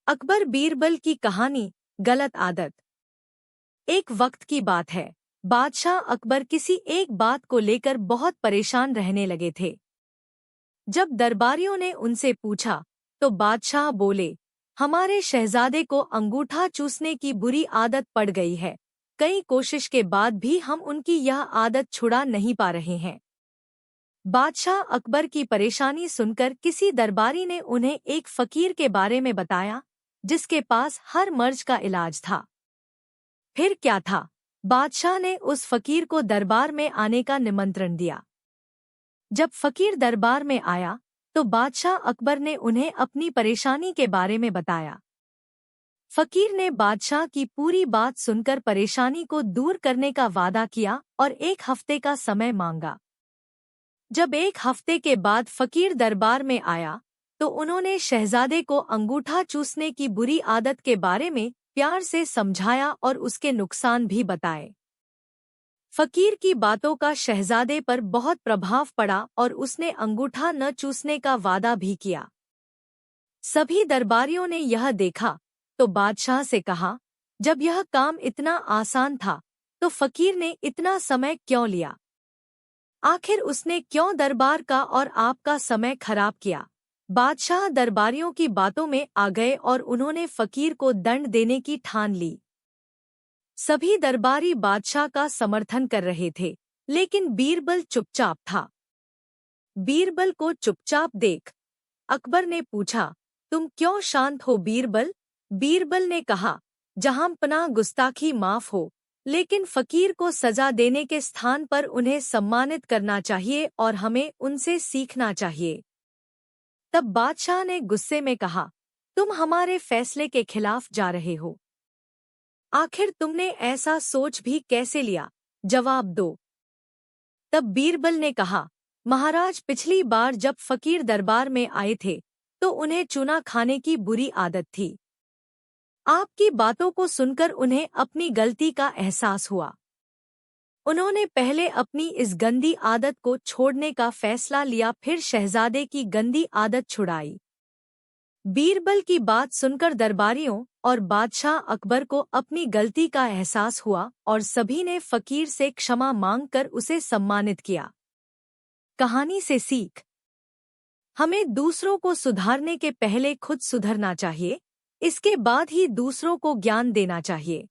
अकबर बीरबल की कहानी। गलत आदत। एक वक्त की बात है। बादशाह अकबर किसी एक बात को लेकर बहुत परेशान रहने लगे थे। जब दरबारियों ने उनसे पूछा तो बादशाह बोले, हमारे शहजादे को अंगूठा चूसने की बुरी आदत पड़ गई है। कई कोशिश के बाद भी हम उनकी यह आदत छुड़ा नहीं पा रहे हैं। बादशाह अकबर की परेशानी सुनकर किसी दरबारी ने उन्हें एक फकीर के बारे में बताया, जिसके पास हर मर्ज का इलाज था। फिर क्या था? बादशाह ने उस फकीर को दरबार में आने का निमंत्रण दिया। जब फकीर दरबार में आया तो बादशाह अकबर ने उन्हें अपनी परेशानी के बारे में बताया। फकीर ने बादशाह की पूरी बात सुनकर परेशानी को दूर करने का वादा किया और 1 हफ्ते का समय मांगा। जब 1 हफ्ते के बाद फकीर दरबार में आया तो उन्होंने शहजादे को अंगूठा चूसने की बुरी आदत के बारे में प्यार से समझाया और उसके नुकसान भी बताए। फकीर की बातों का शहजादे पर बहुत प्रभाव पड़ा और उसने अंगूठा न चूसने का वादा भी किया। सभी दरबारियों ने यह देखा तो बादशाह से कहा, जब यह काम इतना आसान था तो फकीर ने इतना समय क्यों लिया? आखिर उसने क्यों दरबार का और आपका समय खराब किया? बादशाह दरबारियों की बातों में आ गए और उन्होंने फकीर को दंड देने की ठान ली। सभी दरबारी बादशाह का समर्थन कर रहे थे, लेकिन बीरबल चुपचाप था। बीरबल को चुपचाप देख अकबर ने पूछा, तुम क्यों शांत हो बीरबल? बीरबल ने कहा, जहांपनाह गुस्ताखी माफ हो, लेकिन फकीर को सजा देने के स्थान पर उन्हें सम्मानित करना चाहिए और हमें उनसे सीखना चाहिए। तब बादशाह ने गुस्से में कहा, तुम हमारे फैसले के खिलाफ जा रहे हो। आखिर तुमने ऐसा सोच भी कैसे लिया? जवाब दो। तब बीरबल ने कहा, महाराज, पिछली बार जब फकीर दरबार में आए थे तो उन्हें चूना खाने की बुरी आदत थी। आपकी बातों को सुनकर उन्हें अपनी गलती का एहसास हुआ। उन्होंने पहले अपनी इस गंदी आदत को छोड़ने का फैसला लिया, फिर शहजादे की गंदी आदत छुड़ाई। बीरबल की बात सुनकर दरबारियों और बादशाह अकबर को अपनी गलती का एहसास हुआ और सभी ने फकीर से क्षमा मांगकर उसे सम्मानित किया। कहानी से सीख। हमें दूसरों को सुधारने के पहले खुद सुधरना चाहिए, इसके बाद ही दूसरों को ज्ञान देना चाहिए।